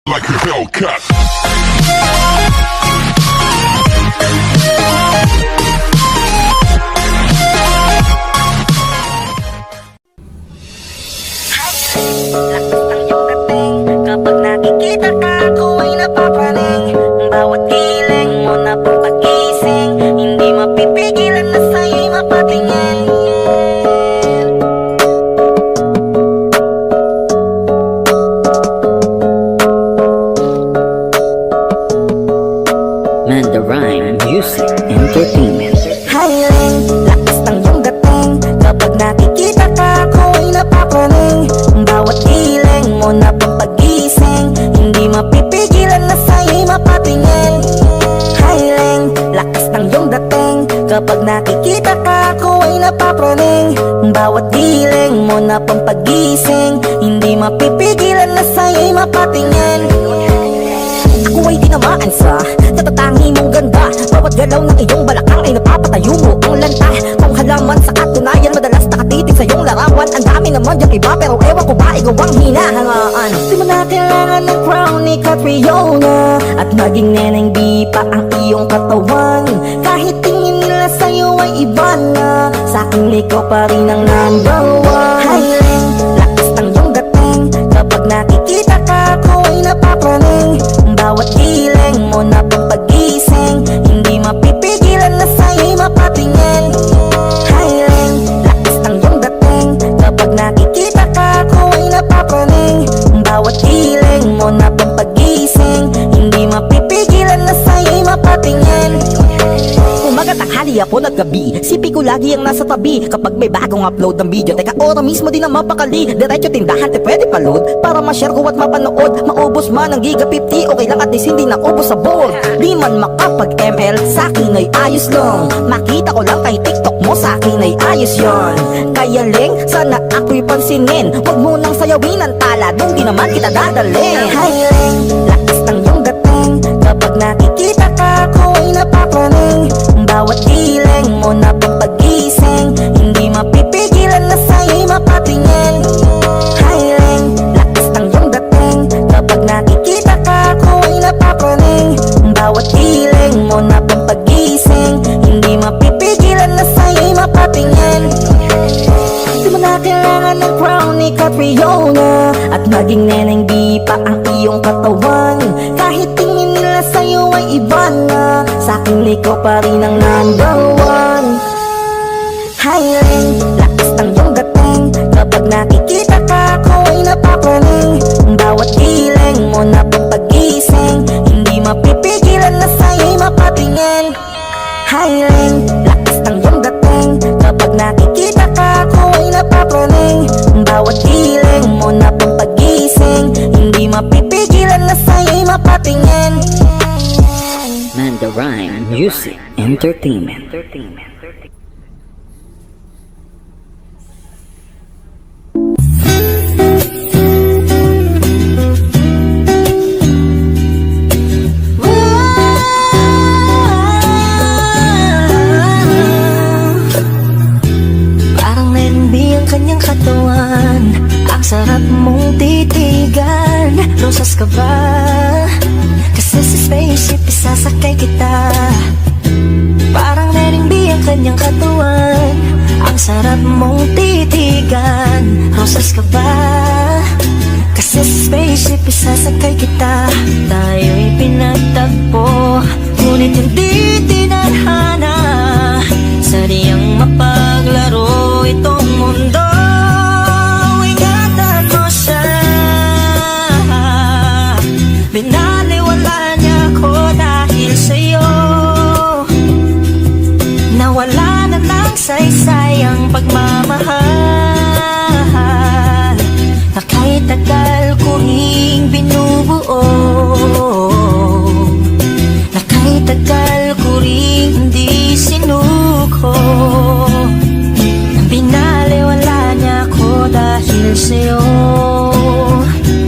like a Hellcat. Kapag nakikita ka, ako ay napapraning. Bawat giling mo na papagising, hindi mapipigilan na sa'yo'y mapatingin. Manda Rhyme Music Entertainment. Hiling, lakas ng iyong dating. Kapag nakikita ka, ako ay napapraning. Bawat giling mo na papagising, hindi mapipigilan na sa'yo'y mapatingin. Hiling, lakas ng iyong dating. Kapag nakikita ka, ako ay napapraning. Bawat giling mo na pampagising, hindi mapipigilan na sa'yo'y mapatingin. Ako ay tinamaan sa katatangi mong ganda. Bawat galaw ng iyong balakang ay napapatayo mo ang lanta. Kung halaman sa katunayan, madalas nakatitig sa iyong larawan. Ang dami naman diyang iba, pero ewan ko ba ikaw ang hinahangaan. Di mo na kailangan ng crown ni Catriona, at maging neneng di pa ang iyong katawan. Kahit tingin nila sa'yo ay iba na, sa'king ikaw pa rin ang number one. Hiling, lakas ng iyong dating. Kapag nakikita ka, ako ay napapraning. Bawat giling mo na pampagising, hindi mapipigilan na sa'yo'y mapatingin. Hiling, lakas ng iyong dating. Kapag nakikita ka, ako ay napapraning. Bawat giling mo na pampagising, hindi mapipigilan na sa'yo'y mapatingin. Umaga, tanghali, hapon at gabi, sipi ko lagi ang nasa tabi. Kapag may bagong upload ng video, teka ora mismo din ang mapakali. Diretso tindahan, te pwede pa-load para ma-share ko at mapanood. Maubos man ang giga 50, okay lang at least hindi na ubos sa board. Di man makapag-ML, sa'kin ay ayos lang. Makita ko lang kay TikTok mo, sa'kin ay ayos yon. Kaya ling, sana ako'y pansinin. Huwag mo nang sayawin ang tala, dun di naman kita dadalhin. Hiling, lakas ng iyong dating. Kapag nakikita ka, ako ay napapraning. Bawat giling mo na pampagising, hindi mapipigilan na sa'yo'y mapatingin. Hiling, lakas ng iyong dating. Kapag nakikita ka, ako ay napapraning. Bawat giling mo na pampagising, hindi mapipigilan na sa'yo'y mapatingin. Di mo na kailangan ng crown ni Catriona, at maging neneng di pa ang iyong katawan. Kahit tingin nila sa'yo ay iba na, sa'king ikaw pa rin ang number one. Hiling, lakas ng iyong dating. Kapag nakikita ka, ako ay napapraning. Bawat giling mo na pampagising, hindi mapipigilan na sa'yo'y mapatingin. Hiling, lakas ng iyong dating. Kapag nakikita ka, ako ay napapraning. Bawat giling mo na pampagising, hindi mapipigilan na sa'yo'y mapatingin. Manda Rhyme Music Entertainment. Parang nenbi ang kanyang katawan, ang sarap mong titigan. Rosas ka ba? Kasi sa spaceship isasakay kita. Parang nenbi ang kanyang katawan, ang sarap mong titigan. Rosas ka ba? Kasi sa spaceship isasakay kita. Tayo'y pinagtagpo, ngunit hindi tinadhana. Sadyang mapaglaro itong mundo. Ingatan mo siya, binaliwala niya ako dahil sa'yo. Nawala na lang saysay ang pagmamahal na kahit tagal ko ring binubuo, na kahit tagal ko ring hindi sinuko. Binaliwala niya ako dahil sa'yo,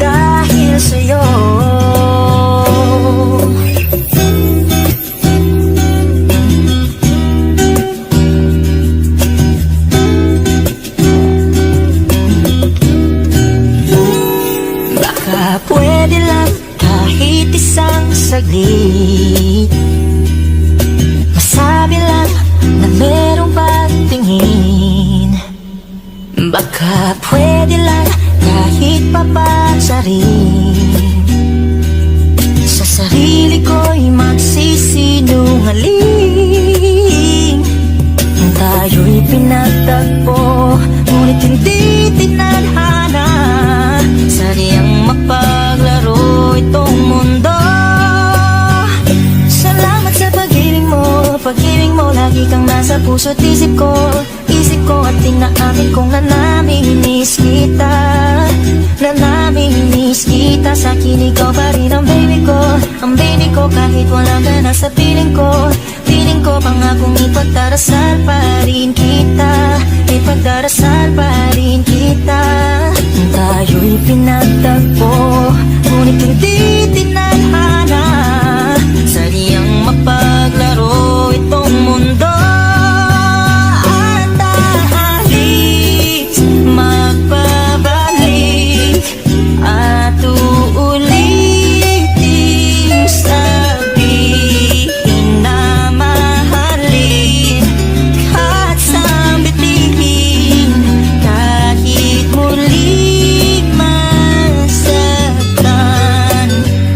dahil sa'yo. saglit. Masabi lang na merong pagtingin. Baka pwede lang kahit papansarin. Sa sarili ko'y magsisinungaling. Tayo'y pinagtagpo, ngunit hindi tinadhana. Sadyang mapaglaro itong mundo. Salamat sa pag-ibig mo, lagi kang nasa puso't isip ko. Isip ko at tinaamin kong nanamimiss kita. Nanamimiss kita, sa akin ikaw pa rin ang baby ko. Ang baby ko kahit wala ka na sa piling ko. Piling ko pangakong ipagdarasal pa rin kita. Ipagdarasal pa rin kita. Tayo'y pinagtagpo, ngunit hindi tinadhana. Sadyang mapaglaro itong mundo. At aalis, magbabalik, at uulitin sabihin na mahalin. At sambitin kahit muling masaktan.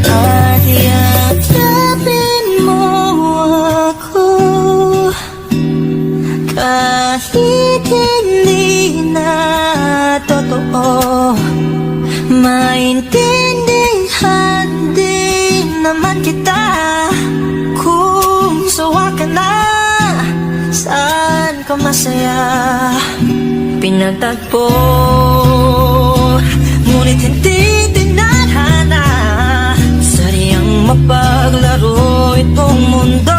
At yakapin mo ako kahit hindi na totoo. Maintindihan din naman kita kung sawa ka na. Saan ka masaya? Pinagtagpo, ngunit hindi tinadhana. Sadyang mapaglaro itong mundo.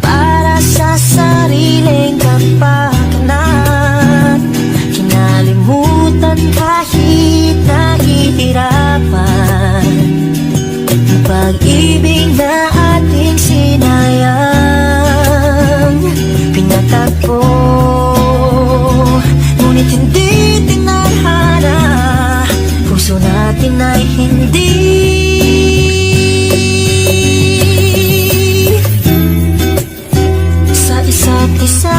Para sa sariling kapakanan, kinalimutan kahit nahihirapan. Pag-ibig na ating sinayang, pinatagpo, ngunit hindi tinadhana. Puso natin ay hindi sa isa't isa.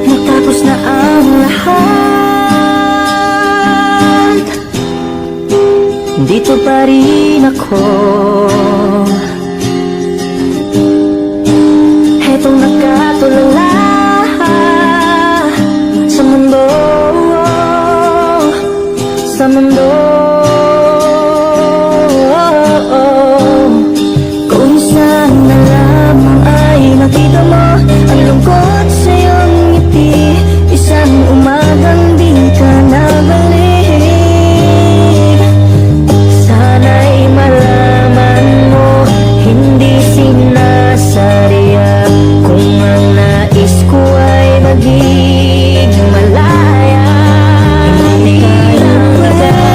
Matapos na ang lahat, dito pa rin ako. Hetong nakatulala sa mundo, sa mundo. Kung saan na lamang ay nakita mo ang lungkot sa iyong ngiti. Isang umagang di ka nabalik. Sana'y malaman mo, hindi sinasadya. Kung ang nais ko ay maging malaya, hindi kaya walang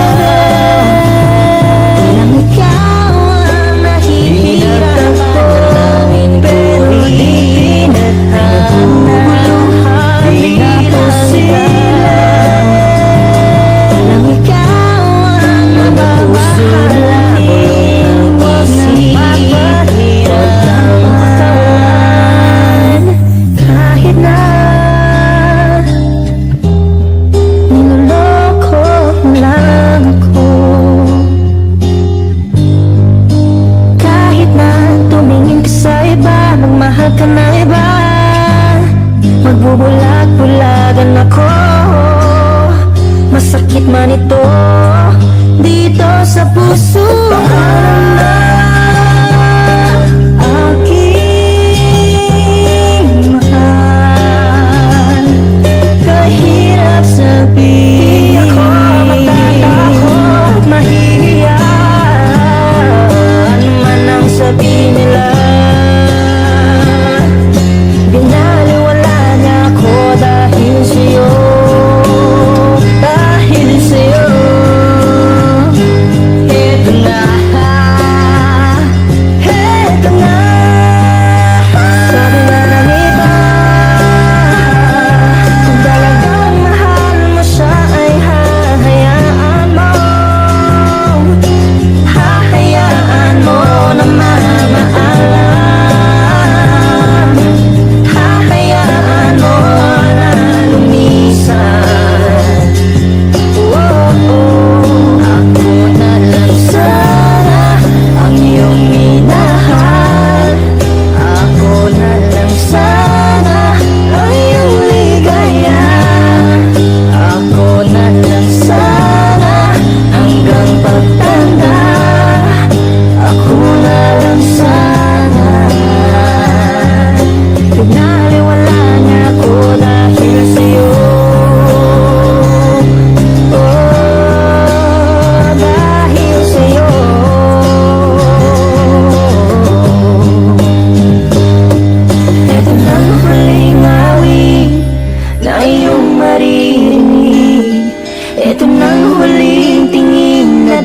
ikaw ang nahihirapan. Pero di tinadhana, pinapasilan. Walang ikaw ang mamahalin, isip at katawan. Kahit na niloloko mo lang ako, kahit na tumingin ka sa iba, magmahal ka na iba, magbubulag-bulagan ako. Masakit man ito dito sa puso. Aking mahal, kahirap sabihin. Di ako magtatako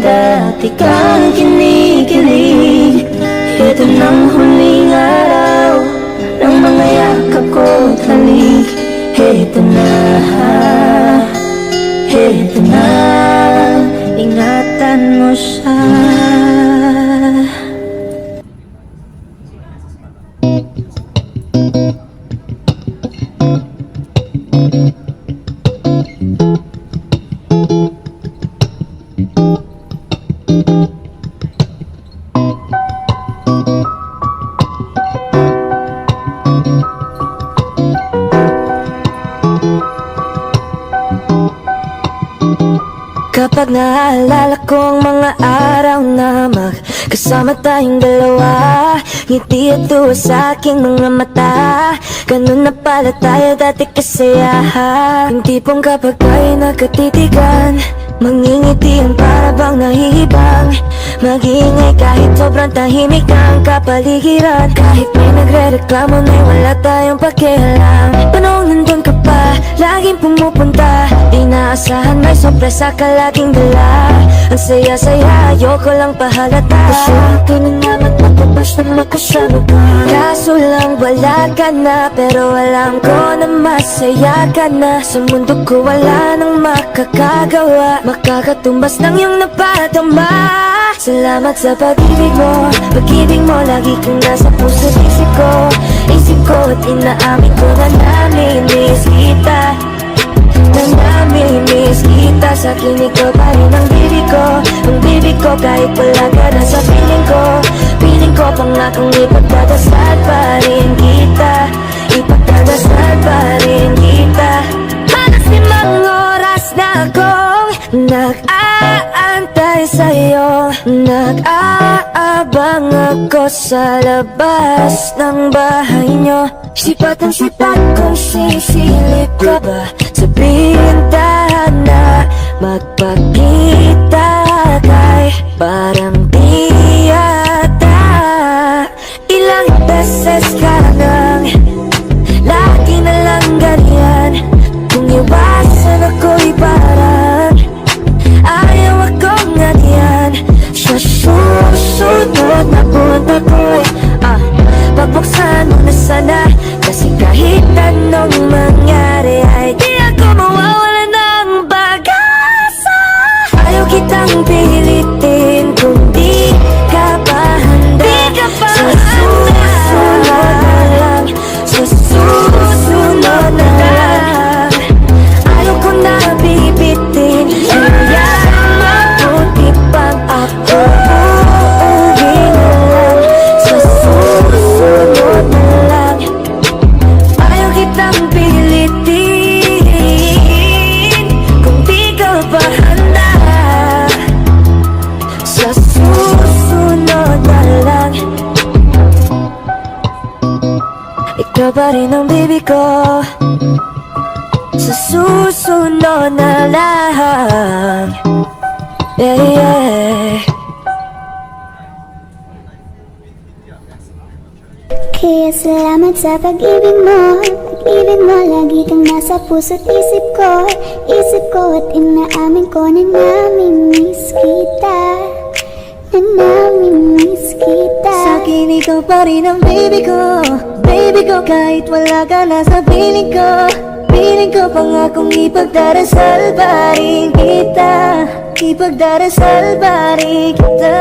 dati kang kinikilig. Ito ng huling araw ng mga yakap ko't halik. Ito na, ito na, ingatan mo siya. Kapag naaalala ko ang mga araw na magkasama tayong dalawa, ngiti at tuwa sa aking mga mata. Ganun na pala tayo dati kasaya. Yung tipong kapag tayo nagkatitigan, mangingiti ang para bang nahihibang. Mag-iingay kahit sobrang tahimik na ang kapaligiran. Kahit may nagre-reklamo na wala tayong pakialam. Panong nandun ka pa, laging pumupunta. Di naasahan may sorpresa ka laging dala. Ang saya-saya, ayoko lang pahalata. Kasama ka na naman matapos na makasama ka. Kaso lang wala ka na, pero alam ko na masaya ka na. Sa mundo ko wala nang makakagawa, makakatumbas ng iyong napadama. Salamat sa pag-ibig mo, pag-ibig mo lagi kang nasa puso't isip ko. Isip ko at inaamin ko na namimiss kita, na namimiss kita. Sa akin ikaw pa rin ang bibig ko, ang bibig ko kahit wala ka na sa piling ko. Piling ko pangakong ipagdadasal pa rin kita, ipagdadasal pa rin kita. Halos 5 oras na akong nag-aantay sa'yo, nag-aabang ako sa labas ng bahay nyo. Sipat ang sipat kung sisilip ka ba sa bintana, magpakita kay parang di yata. Ilang beses ka nang lagi na lang ganyan. Kung iwasan ako'y parang ayaw akong ganyan. Sa susunod na punta ko'y pagbuksan mo na sana. Kasi kahit anong mangyari ay di ako mawawala ng pag-asa. Ayaw kitang pilitin kung di ka pa handa. Sa susunod na lang, sa susunod na lang. Ayaw ko na bibitin, kaya mabuti pang ako uuwi na lang. Sa susunod na lang, ayaw kitang pilitin kung di ka pa handa. Sa susunod na lang, ikaw pa rin ang baby ko. Sa susunod na lang, yeah, yeah. Kaya salamat sa pag-ibig mo, pag-ibig mo lagi kang nasa puso't isip ko. Isip ko at inaamin ko na namimiss kita, na namimiss kita. Sa'kin ikaw pa rin ang baby ko, baby ko kahit wala ka na sa piling ko. Piling ko pangakong ipagdarasal pa rin kita, ipagdarasal pa rin kita.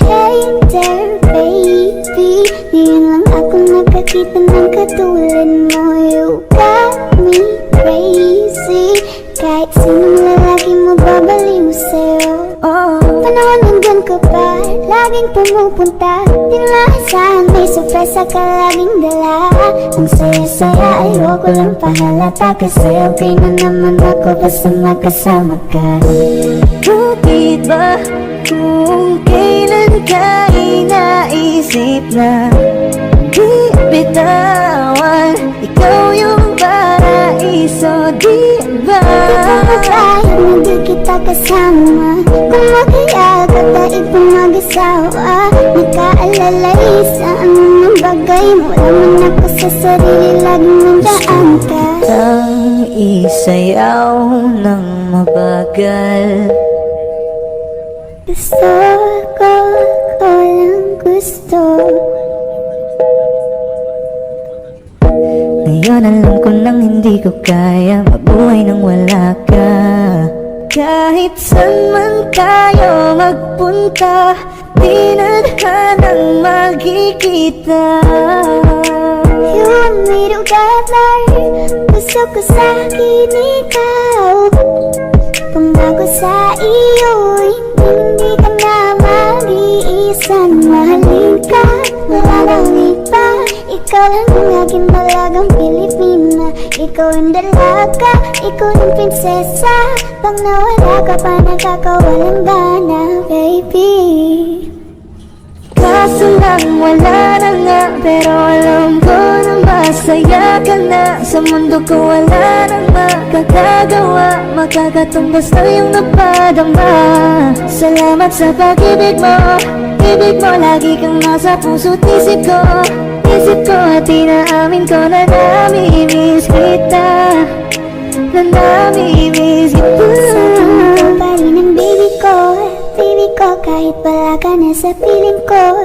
Hey there baby, ngayon lang ako nakakita ng katulad mo. You got me crazy, kahit sinong lalaki mo babaliw sa'yo. Panahon nandun ka pa, laging pumupunta. Di naasahan may sorpresa ka laging dala. Ang saya-saya ayoko lang pahalata, kasi okay na naman ako basta magkasama ka. Bakit ba kung kailan ka inaisip na di bitawan? Ikaw yung paraiso, di ba? Kahit hindi kita kasama, kung mag-iyak at ibang mag-asawa, nagkaalalay sa anong bagay mo. Laman ako sa sarili, laging nandaan ka. Ang isayaw ng mabagal, Gusto ko lang gusto. Ngayon alam ko nang hindi ko kaya mabuhay nang wala ka. Kahit saan man tayo magpunta, di na hanang magkikita. You want me together, gusto ko sa'kin ikaw. Pangako sa iyo, hindi ka na mag-iisa. Mahalin ka, wala nang iba. Ikaw lang ang aking dalagang Pilipina. Ikaw ang dalaga, ikaw ang prinsesa. Pag nawala ka pa, nakakawalang gana, baby. Kaso lang wala na nga, pero alam ko na masaya ka na. Sa mundo ko wala nang makakagawa, makakatumbas na yung napadama. Salamat sa pag-ibig mo, ibig mo lagi kang nasa puso't isip ko. Isip ko at inaamin ko na nami-miss kita, na nami-miss kita. Ikaw pa rin ang baby ko, baby ko. Kahit wala ka na sa piling ko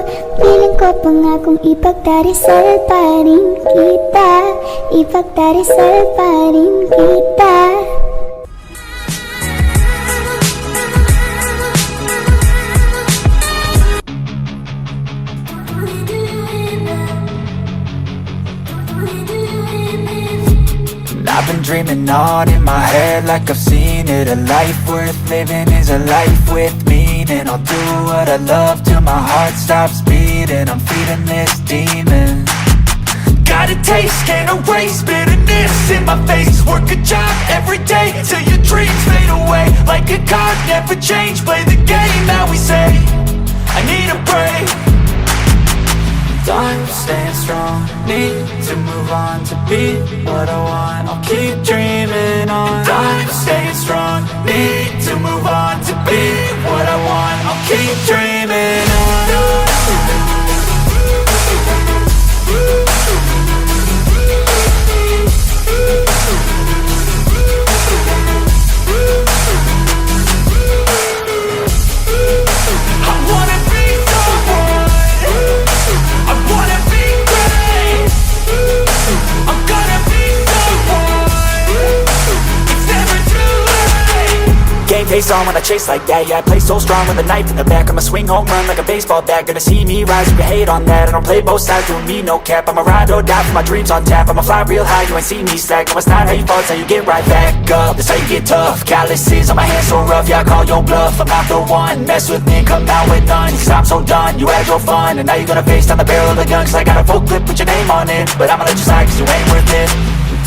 pangakong ipagdarasal pa rin kita, ipagdarasal pa rin kita. I've been dreaming on in my head like I've seen it. A life worth living is a life with meaning. I'll do what I love till my heart stops beating. I'm feeding this demon. Got a taste, can't erase bitterness in my face. Work a job every day till your dreams fade away. Like a card, never change, play the game that we say. I need a break. I'm staying strong, need to move on to be what I want. I'll keep dreaming on. I'm staying strong, need to move on to be what I want. I'll keep dreaming on. I wanna be someone, I wanna be great. I'm gonna be someone, it's never too late. Game face on when I chase like that. Yeah, I play so strong with a knife in the back. I'ma swing home run like a baseball bat. Gonna see me rise, you can hate on that. I don't play both sides, doing me no cap. I'ma ride or die for my dreams on tap. I'ma fly real high, you ain't see me slack. No, it's not how you fall, it's how you get right back up. That's how you get tough. Calluses on my hands so rough, yeah, I call your bluff. I'm not the one, mess with me and come out with none. Cause I'm so done, you had your fun. And now you're gonna face down the barrel of the gun. Cause I got a full clip, put your name on it. But I'ma let you slide cause you ain't worth it.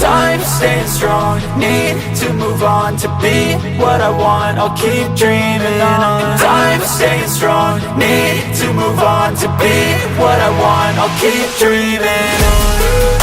I'm staying strong, need to move on to be what I want. I'll keep dreaming on. I'm staying strong, need to move on to be what I want. I'll keep dreaming on.